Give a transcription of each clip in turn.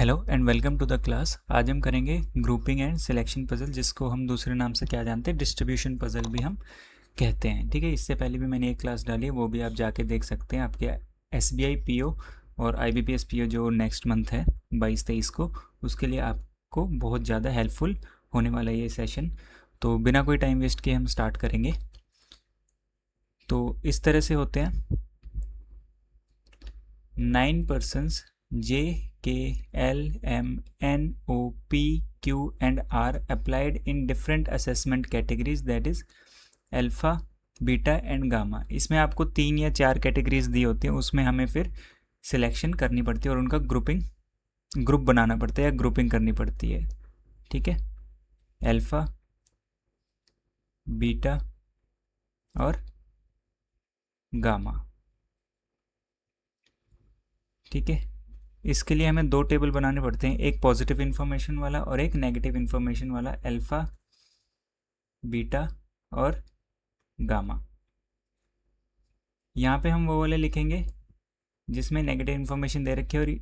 Hello and welcome to the class. आज हम करेंगे ग्रुपिंग एंड सिलेक्शन पजल, जिसको हम दूसरे नाम से क्या जानते हैं, डिस्ट्रीब्यूशन पजल भी हम कहते हैं। ठीक है, इससे पहले भी मैंने एक क्लास डाली है, वो भी आप जाके देख सकते हैं। आपके SBI PO और IBPS PO जो नेक्स्ट मंथ है 22-23 को, उसके लिए आपको बहुत ज़्यादा हेल्पफुल होने वाला है ये सेशन। तो बिना कोई टाइम वेस्ट किए हम स्टार्ट करेंगे। तो इस तरह से होते हैं 9 persons J, K, L, M, N, O, P, Q and R applied in different assessment categories, that is alpha, beta and gamma. इसमें आपको 3 या 4 कैटेगरीज दी होती हैं, उसमें हमें फिर सिलेक्शन करनी पड़ती है और उनका ग्रुप बनाना पड़ता है या ग्रुपिंग करनी पड़ती है। ठीक है, अल्फ़ा, बीटा और गामा। ठीक है, इसके लिए हमें 2 टेबल बनाने पड़ते हैं, एक पॉजिटिव इन्फॉर्मेशन वाला और एक नेगेटिव इन्फॉर्मेशन वाला, अल्फ़ा, बीटा और गामा। यहाँ पे हम वो वाले लिखेंगे जिसमें नेगेटिव इन्फॉर्मेशन दे रखी है, और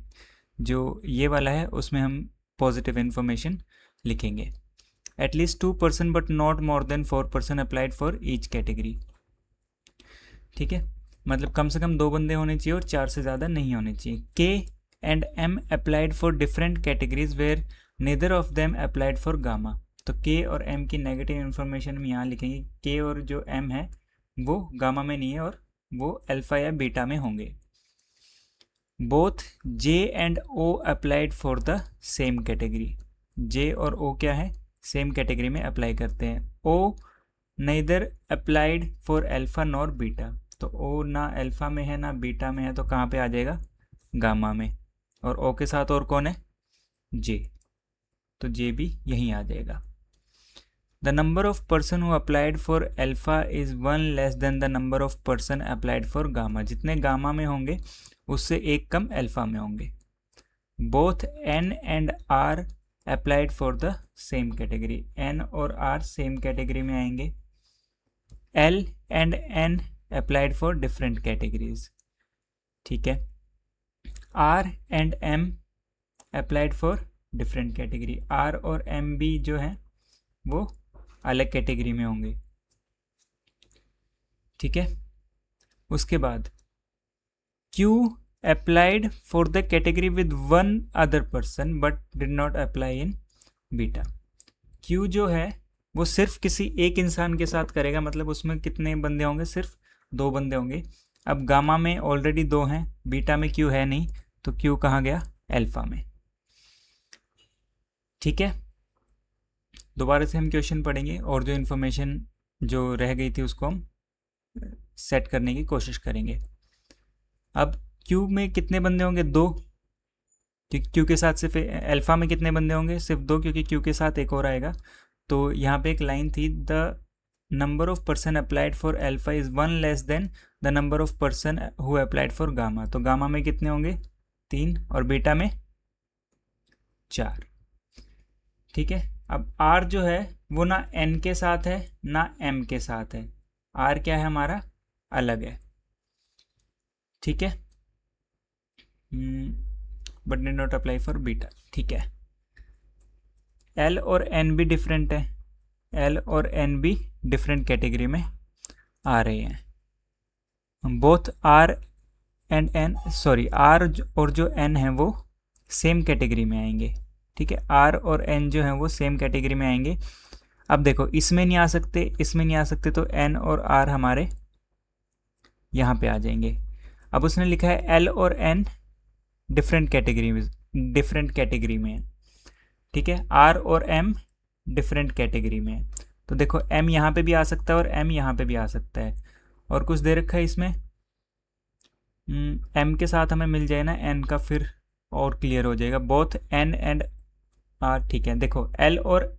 जो ये वाला है उसमें हम पॉजिटिव इन्फॉर्मेशन लिखेंगे। At least 2% but not more then 4% applied for each category. ठीक है, मतलब कम से कम 2 बंदे होने चाहिए और 4 से ज़्यादा नहीं होने चाहिए। K and M applied for different categories where neither of them applied for gamma. तो के और एम की नेगेटिव इन्फॉर्मेशन हम यहाँ लिखेंगे। के और जो एम है वो गामा में नहीं है और वो अल्फ़ा या बीटा में होंगे। Both J and O applied for the same category. J और ओ क्या है, सेम कैटेगरी में अप्लाई करते हैं। O neither applied for alpha nor beta. तो ओ ना अल्फ़ा में है ना बीटा में है, तो कहाँ पे आ जाएगा, गामा में। और ओ के साथ और कौन है, जे, तो जे भी यहीं आ जाएगा। The number of person who applied for alpha is 1 less than the number of person applied for gamma. जितने गामा में होंगे उससे एक कम अल्फ़ा में होंगे। Both N and R applied for the same category. N और आर सेम कैटेगरी में आएंगे। L and N applied for different categories. ठीक है, R and M applied for different category. R और एम भी जो है वो अलग कैटेगरी में होंगे। ठीक है, उसके बाद Q applied for the category with 1 other person but did not apply in beta. Q जो है वो सिर्फ किसी एक इंसान के साथ करेगा, मतलब उसमें कितने बंदे होंगे, सिर्फ 2 बंदे होंगे। अब गामा में ऑलरेडी 2 हैं, बीटा में क्यू है नहीं, तो क्यू कहाँ गया, अल्फ़ा में। ठीक है, दोबारा से हम क्वेश्चन पढ़ेंगे और जो इन्फॉर्मेशन जो रह गई थी उसको हम सेट करने की कोशिश करेंगे। अब क्यू में कितने बंदे होंगे, 2। क्यू के साथ सिर्फ अल्फ़ा में कितने बंदे होंगे, सिर्फ 2, क्योंकि क्यू के साथ एक और आएगा। तो यहाँ पे एक लाइन थी, the number of person applied for alpha is 1 less than the number of person who applied for gamma. तो गामा में कितने होंगे, 3, और बीटा में 4। ठीक है, अब आर जो है वो ना एन के साथ है ना एम के साथ है। आर क्या है हमारा, अलग है। ठीक है, but did not apply for beta. ठीक है, एल और एन भी डिफरेंट है। एल और एन भी डिफरेंट कैटेगरी में आ रहे हैं। Both R and N, sorry, R और जो एन है वो सेम कैटेगरी में आएंगे। ठीक है, आर और एन जो है वो सेम कैटेगरी में आएंगे। अब देखो, इसमें नहीं आ सकते, इसमें नहीं आ सकते, तो एन और आर हमारे यहाँ पे आ जाएंगे। अब उसने लिखा है एल और एन डिफरेंट कैटेगरी में है। ठीक है, आर और एम डिफरेंट कैटेगरी में है। तो देखो, एम यहाँ पे भी आ सकता है और एम यहाँ पे भी आ सकता है। और कुछ दे रखा है इसमें, एम के साथ हमें मिल जाए ना एन का, फिर और क्लियर हो जाएगा। Both N and R. ठीक है, देखो एल और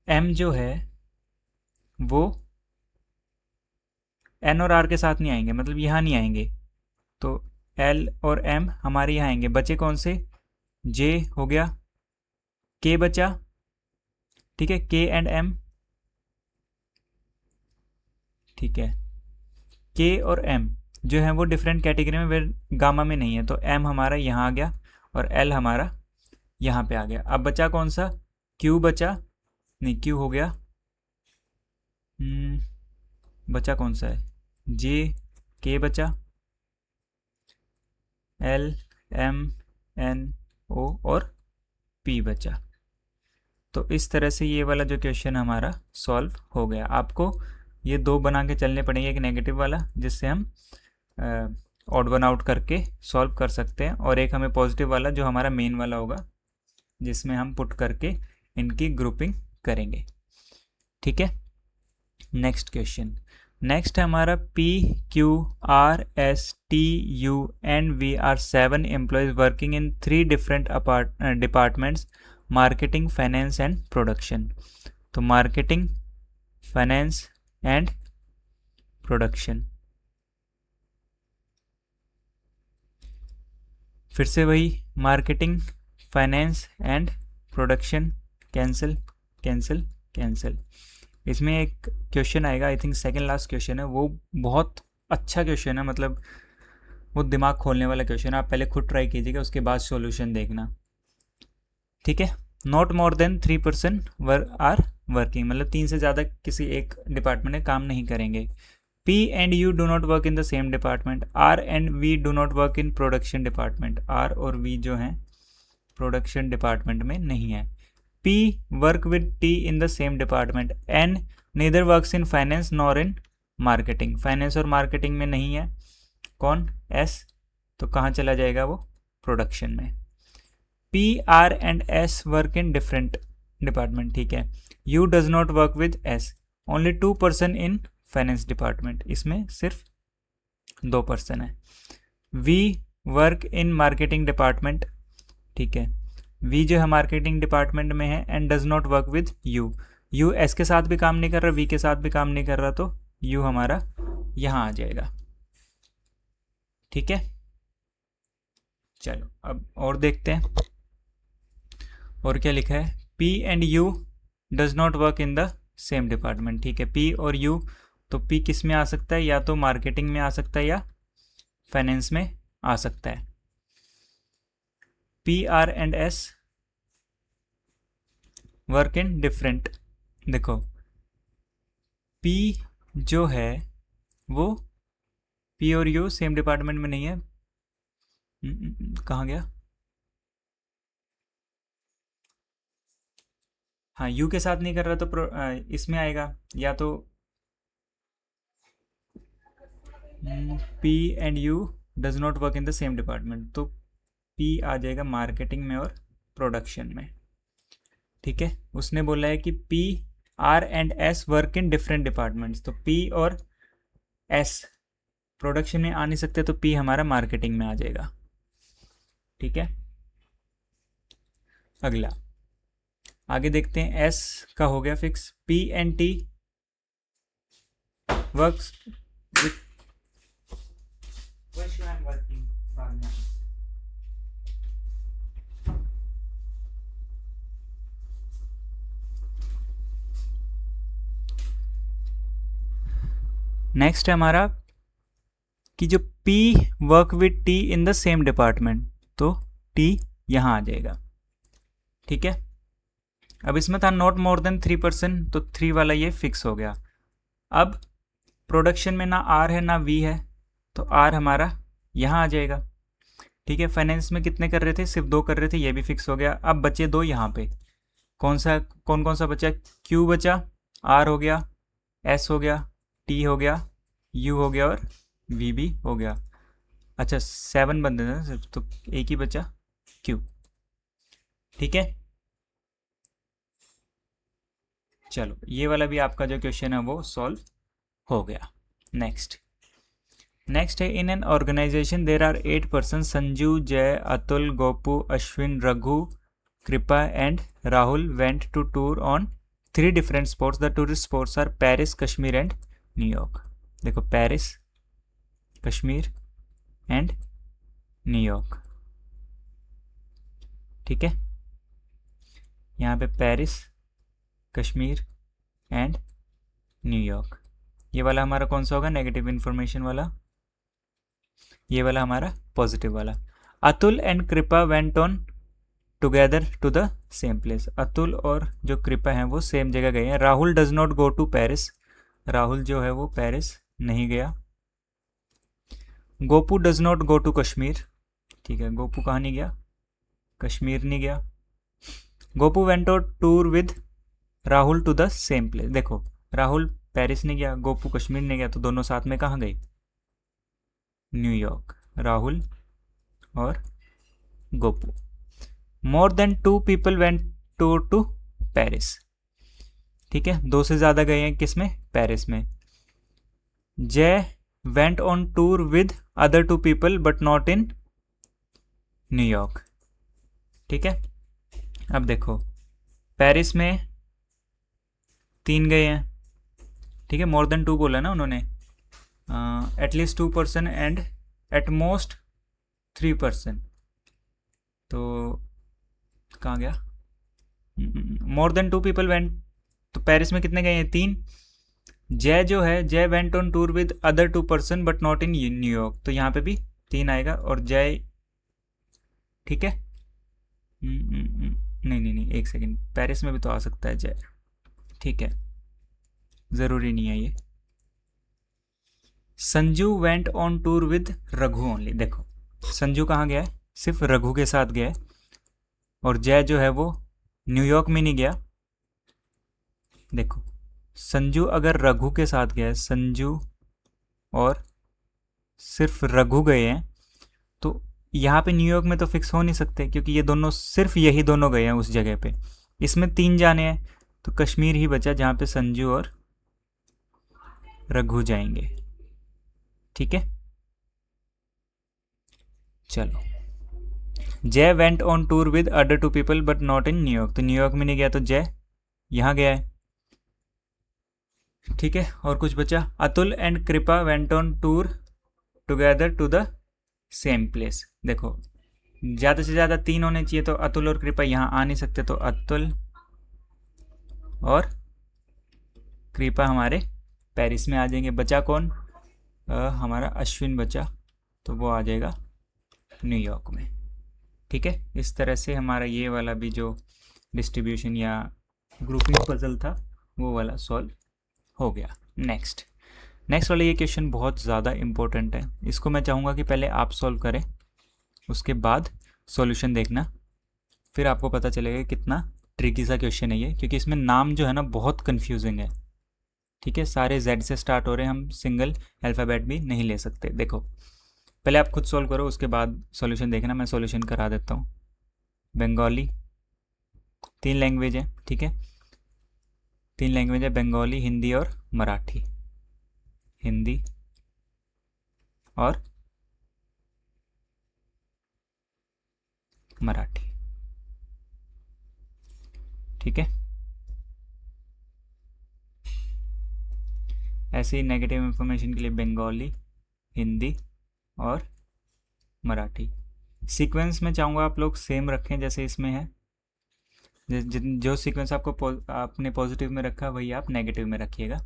एम जो है वो एन और आर के साथ नहीं आएंगे, मतलब यहाँ नहीं आएंगे। तो एल और एम हमारे यहाँ आएंगे। बचे कौन से, जे हो गया, के बचा। ठीक है, के एंड एम। ठीक है, के और एम जो है वो डिफरेंट कैटेगरी में, वे गामा में नहीं है, तो एम हमारा यहाँ आ गया और L हमारा यहाँ पे आ गया। अब बचा कौन सा, Q बचा, नहीं Q हो गया, बचा कौन सा है, J K बचा, L M N O और P बचा। तो इस तरह से ये वाला जो क्वेश्चन हमारा सॉल्व हो गया। आपको ये दो बना के चलने पड़ेंगे, एक नेगेटिव वाला जिससे हम ऑड वन आउट करके सॉल्व कर सकते हैं, और एक हमें पॉजिटिव वाला जो हमारा मेन वाला होगा जिसमें हम पुट करके इनकी ग्रुपिंग करेंगे। ठीक है, नेक्स्ट क्वेश्चन। नेक्स्ट है हमारा P Q R S T U and V are 7 employees working in 3 different departments, marketing, finance and production। तो marketing, finance and production, फिर से वही marketing, finance and production, cancel cancel cancel. इसमें एक question आएगा, I think second last question है, वो बहुत अच्छा क्वेश्चन है, मतलब वो दिमाग खोलने वाला क्वेश्चन है। आप पहले खुद ट्राई कीजिएगा, उसके बाद सॉल्यूशन देखना। ठीक है, not more than 3% are working, मतलब 3 से ज़्यादा किसी एक डिपार्टमेंट में काम नहीं करेंगे। P and U do not work in the same department, R and V do not work in production department, R और V जो हैं प्रोडक्शन डिपार्टमेंट में नहीं है। P work with T in the same department, N neither works in finance nor in marketing, finance और marketing में नहीं है। कौन, S, तो कहाँ चला जाएगा वो, प्रोडक्शन में। P R and S work in different department, ठीक है। U does not work with S, only 2% in finance department, इसमें सिर्फ 2% है। V work in marketing department, ठीक है, V जो है मार्केटिंग डिपार्टमेंट में है, and does not work with U, U S के साथ भी काम नहीं कर रहा, V के साथ भी काम नहीं कर रहा, तो U हमारा यहाँ आ जाएगा। ठीक है, चलो अब और देखते हैं और क्या लिखा है। P and U does not work in the same department, ठीक है, P और U, तो P किस में आ सकता है, या तो मार्केटिंग में आ सकता है या फाइनेंस में आ सकता है। P R and S work in different, देखो P जो है वो P और U सेम डिपार्टमेंट में नहीं है, कहाँ गया, हाँ U के साथ नहीं कर रहा तो इसमें आएगा, या तो P and U does not work in the same department, तो P आ जाएगा मार्केटिंग में और प्रोडक्शन में। ठीक है, उसने बोला है कि P R and S work in different departments, तो P और S प्रोडक्शन में आ नहीं सकते, तो P हमारा मार्केटिंग में आ जाएगा। ठीक है, अगला आगे देखते हैं। S का हो गया fix, P and T works with next है हमारा कि जो P work with T in the same department, तो T यहाँ आ जाएगा। ठीक है, अब इसमें था नॉट मोर देन 3%, तो 3 वाला ये फिक्स हो गया। अब प्रोडक्शन में ना R है ना V है, तो R हमारा यहाँ आ जाएगा। ठीक है, फाइनेंस में कितने कर रहे थे, सिर्फ 2 कर रहे थे, ये भी फिक्स हो गया। अब बचे 2 यहाँ पे, कौन कौन सा बचा, Q बचा, R हो गया, S हो गया, T हो गया, U हो गया और V भी हो गया। अच्छा 7 बंदे थे सिर्फ, तो एक ही बचा Q। ठीक है, चलो ये वाला भी आपका जो क्वेश्चन है वो सॉल्व हो गया। नेक्स्ट है, in N organisation there are 8 person, Sanju, Jay, Atul, Gopu, Ashwin, Raghu, Kripa and Rahul went to tour on 3 different spots. The tourist spots are Paris, Kashmir and New York. देखो पेरिस, कश्मीर एंड न्यूयॉर्क। ठीक है, यहाँ पे पेरिस, कश्मीर एंड न्यूयॉर्क। ये वाला हमारा कौन सा होगा, नेगेटिव इन्फॉर्मेशन वाला, ये वाला हमारा पॉजिटिव वाला। Atul and Kripa went on together to the same place. Atul और जो कृपा हैं वो सेम जगह गए हैं। Rahul does not go to Paris. Rahul जो है वो पेरिस नहीं गया। Gopu does not go to Kashmir. ठीक है, गोपू कहाँ नहीं गया? कश्मीर नहीं गया। Gopu went on tour with Rahul to the same place. देखो, राहुल पेरिस नहीं गया, गोपू कश्मीर नहीं गया, तो दोनों साथ में कहाँ गए? न्यूयॉर्क। राहुल और Gopu. More than 2 people went tour to Paris. ठीक है, 2 से ज़्यादा गए हैं किस में? पेरिस में। जय went on tour with other 2 people but not in New York. ठीक है, अब देखो, पेरिस में 3 गए हैं। ठीक है, मोर देन 2 बोला ना उन्होंने। At least 2% and at most 3%। तो कहाँ गया? मोर देन 2 पीपल वेंट, तो पेरिस में कितने गए हैं? 3। जय जो है, जय went on tour with other 2% but not in New York, तो यहाँ पे भी 3 आएगा। और जय, ठीक है, नहीं नहीं नहीं, एक सेकेंड, पेरिस में भी तो आ सकता है जय। ठीक है, ज़रूरी नहीं है ये। Sanju went on tour with Raghu only. देखो, संजू कहाँ गया है? सिर्फ रघु के साथ गया है। और जय जो है वो न्यूयॉर्क में नहीं गया। देखो, संजू अगर रघु के साथ गया है, संजू और सिर्फ रघु गए हैं, तो यहाँ पे न्यूयॉर्क में तो फिक्स हो नहीं सकते, क्योंकि ये दोनों, सिर्फ यही दोनों गए हैं उस जगह पे। इसमें 3 जाने हैं, तो कश्मीर ही बचा जहाँ पे संजू और रघु जाएंगे। ठीक है, चलो। जय went on tour with other 2 people but not in New York, तो न्यूयॉर्क में नहीं गया, तो जय यहाँ गया है। ठीक है, और कुछ बचा? Atul and Kripa went on tour together to the same place. देखो, ज़्यादा से ज़्यादा 3 होने चाहिए, तो अतुल और कृपा यहाँ आ नहीं सकते, तो अतुल और कृपा हमारे पेरिस में आ जाएंगे। बचा कौन? हमारा अश्विन बचा, तो वो आ जाएगा न्यूयॉर्क में। ठीक है, इस तरह से हमारा ये वाला भी जो डिस्ट्रीब्यूशन या ग्रुपिंग पजल था वो वाला सॉल्व हो गया। नेक्स्ट वाला ये क्वेश्चन बहुत ज़्यादा इम्पोर्टेंट है। इसको मैं चाहूँगा कि पहले आप सॉल्व करें, उसके बाद सॉल्यूशन देखना, फिर आपको पता चलेगा कितना ट्रिकी सा क्वेश्चन है ये, क्योंकि इसमें नाम जो है ना बहुत कंफ्यूजिंग है। ठीक है, सारे जेड से स्टार्ट हो रहे हैं, हम सिंगल अल्फ़ाबेट भी नहीं ले सकते। देखो, पहले आप खुद सॉल्व करो, उसके बाद सॉल्यूशन देखना, मैं सॉल्यूशन करा देता हूँ। बंगाली, 3 लैंग्वेज है। ठीक है, 3 लैंग्वेज है, बंगाली, हिंदी और मराठी। हिंदी और मराठी। ठीक है, ऐसे ही नेगेटिव इन्फॉर्मेशन के लिए बंगाली, हिंदी और मराठी। सीक्वेंस में चाहूँगा आप लोग सेम रखें जैसे इसमें है। जो सीक्वेंस आपको आपने पॉजिटिव में रखा वही आप नेगेटिव में रखिएगा।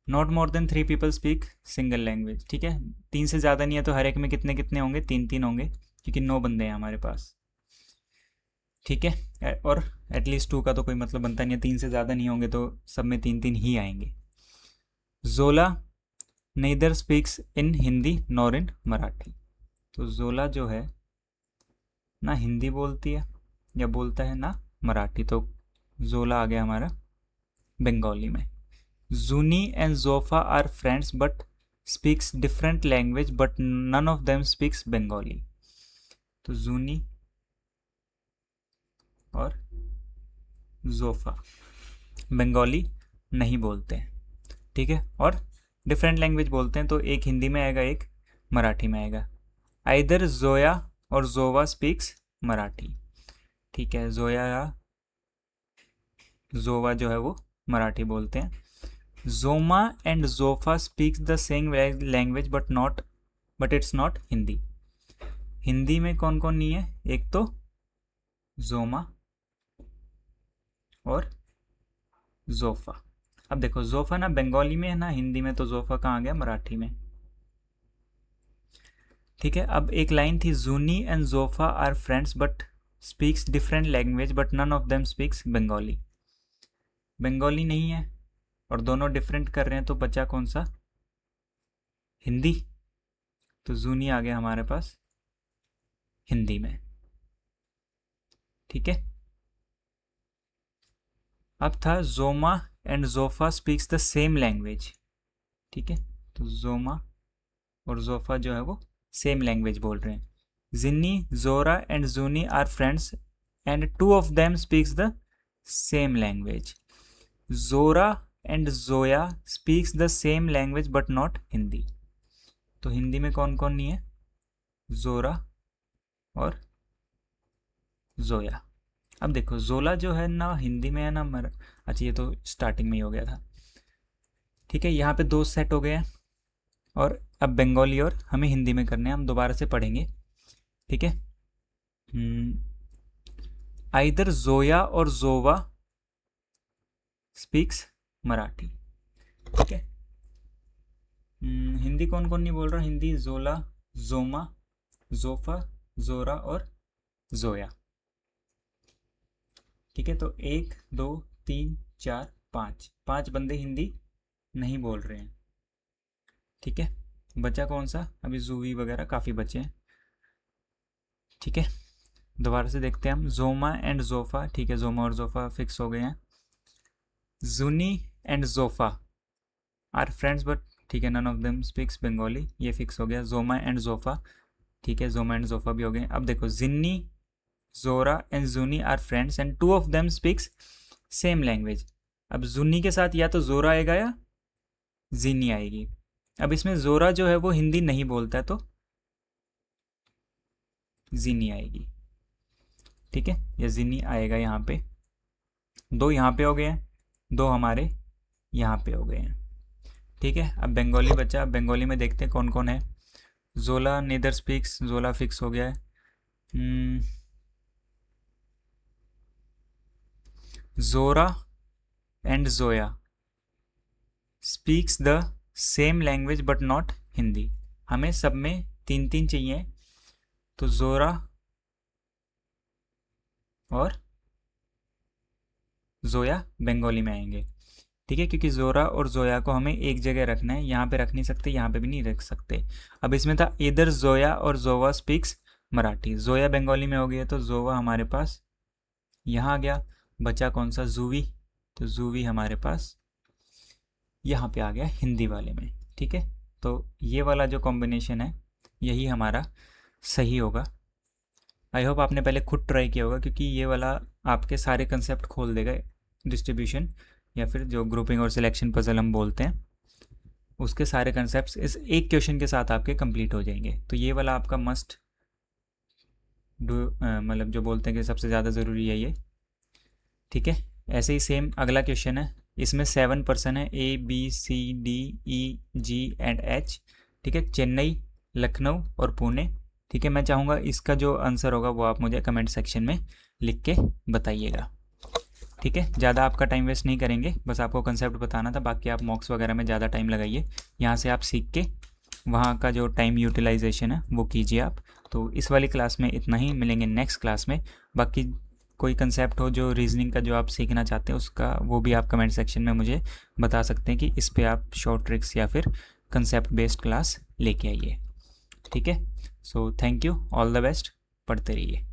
Not more than 3 people speak single language. ठीक है, 3 से ज़्यादा नहीं है, तो हर एक में कितने कितने होंगे? 3 होंगे, क्योंकि 9 बंदे हैं हमारे पास। ठीक है, और एटलीस्ट 2 का तो कोई मतलब बनता नहीं है, 3 से ज़्यादा नहीं होंगे, तो सब में 3 ही आएंगे। Jola neither speaks in Hindi nor in Marathi. तो जोला जो है ना हिंदी बोलती है या बोलता है ना मराठी, तो जोला आ गया हमारा बंगाली में। Juni and Jofa are friends but speaks different language but none of them speaks Bengali. तो जूनी और जोफा बंगाली नहीं बोलते हैं। ठीक है, और डिफरेंट लैंग्वेज बोलते हैं, तो एक हिंदी में आएगा, एक मराठी में आएगा। आइदर जोया और जोवा स्पीक्स मराठी। ठीक है, जोया या जोवा जो है वो मराठी बोलते हैं। Joma and Jofa speaks the same language but it's not Hindi. Hindi में कौन कौन नहीं है? एक तो जोमा और जोफा। अब देखो, जोफा ना बंगाली में है ना हिंदी में, तो जोफा कहाँ गया? मराठी में। ठीक है, अब एक लाइन थी, Juni and Jofa are friends but speaks different language but none of them speaks Bengali. Bengali नहीं है और दोनों डिफरेंट कर रहे हैं, तो बचा कौन सा? हिंदी। तो जूनी आ गया हमारे पास हिंदी में। ठीक है, अब था Joma and Jofa speaks the same language. ठीक है, तो जोमा और जोफा जो है वो सेम लैंग्वेज बोल रहे हैं। Jinni, Jora and Juni are friends and two of them speaks the same language. Jora and Joya speaks the same language but not Hindi. तो हिंदी में कौन कौन नहीं है? जोरा और जोया। अब देखो, जोला जो है ना हिंदी में है ना अच्छा ये तो स्टार्टिंग में ही हो गया था। ठीक है, यहाँ पे दो सेट हो गए हैं और अब बंगाली और हमें हिंदी में करने हैं, हम दोबारा से पढ़ेंगे। ठीक है, आइदर जोया और जोवा स्पीक्स मराठी। ठीक है, हिंदी कौन कौन नहीं बोल रहा? हिंदी जोला, जोमा, जोफा, जोरा और जोया। ठीक है, तो 1 2 3 4 5 बंदे हिंदी नहीं बोल रहे हैं। ठीक है, बचा कौन सा? अभी जूवी वगैरह काफ़ी बचे हैं। ठीक है, दोबारा से देखते हैं हम, जोमा एंड जोफा। ठीक है, जोमा और जोफा फिक्स हो गए हैं। Juni and Jofa are friends but, ठीक है, none of them speaks Bengali, ये फिक्स हो गया। जोमा एंड जोफा, ठीक है, जोमा एंड जोफा भी हो गए। अब देखो, Jinni, Jora and Juni are friends and two of them speaks same language. अब जूनी के साथ या तो जोरा आएगा या जिन्नी आएगी। अब इसमें जोरा जो है वो हिंदी नहीं बोलता है, तो जिन्नी आएगी। ठीक है, या जिन्नी आएगा यहाँ पे। दो यहाँ पे हो गए हैं, दो हमारे यहाँ पे हो गए हैं। ठीक है, अब बंगाली बचा। बंगाली में देखते हैं कौन कौन है। जोला नेदर स्पीक्स, जोला फिक्स हो गया है। जोरा and Joya speaks the same language but not Hindi. हमें सब में 3 चाहिए, तो जोरा और जोया बंगाली में आएंगे। ठीक है, क्योंकि जोरा और जोया को हमें एक जगह रखना है, यहाँ पे रख नहीं सकते, यहाँ पे भी नहीं रख सकते। अब इसमें था इधर जोया और जोवा स्पीक्स मराठी। जोया बंगाली में हो गया, तो जोवा हमारे पास यहाँ आ गया। बचा कौन सा? जूवी, तो जूवी हमारे पास यहाँ पे आ गया हिंदी वाले में। ठीक है, तो ये वाला जो कॉम्बिनेशन है यही हमारा सही होगा। आई होप आपने पहले खुद ट्राई किया होगा, क्योंकि ये वाला आपके सारे कंसेप्ट खोल देगा। डिस्ट्रीब्यूशन या फिर जो ग्रुपिंग और सिलेक्शन पजल हम बोलते हैं, उसके सारे कंसेप्ट इस एक क्वेश्चन के साथ आपके कंप्लीट हो जाएंगे। तो ये वाला आपका मस्ट डू, मतलब जो बोलते हैं कि सबसे ज़्यादा ज़रूरी है ये। ठीक है, ऐसे ही सेम अगला क्वेश्चन है। इसमें 7 पर्सन है, ABCDEG एंड H। ठीक है, चेन्नई, लखनऊ और पुणे। ठीक है, मैं चाहूँगा इसका जो आंसर होगा वो आप मुझे कमेंट सेक्शन में लिख के बताइएगा। ठीक है, ज़्यादा आपका टाइम वेस्ट नहीं करेंगे, बस आपको कंसेप्ट बताना था। बाकी आप मॉक्स वगैरह में ज़्यादा टाइम लगाइए, यहाँ से आप सीख के वहाँ का जो टाइम यूटिलाइजेशन है वो कीजिए आप। तो इस वाली क्लास में इतना ही, मिलेंगे नेक्स्ट क्लास में। बाकी कोई कंसेप्ट हो जो रीजनिंग का जो आप सीखना चाहते हैं उसका, वो भी आप कमेंट सेक्शन में मुझे बता सकते हैं कि इस पे आप शॉर्ट ट्रिक्स या फिर कंसेप्ट बेस्ड क्लास लेके आइए। ठीक है, so thank you, all the best, पढ़ते रहिए।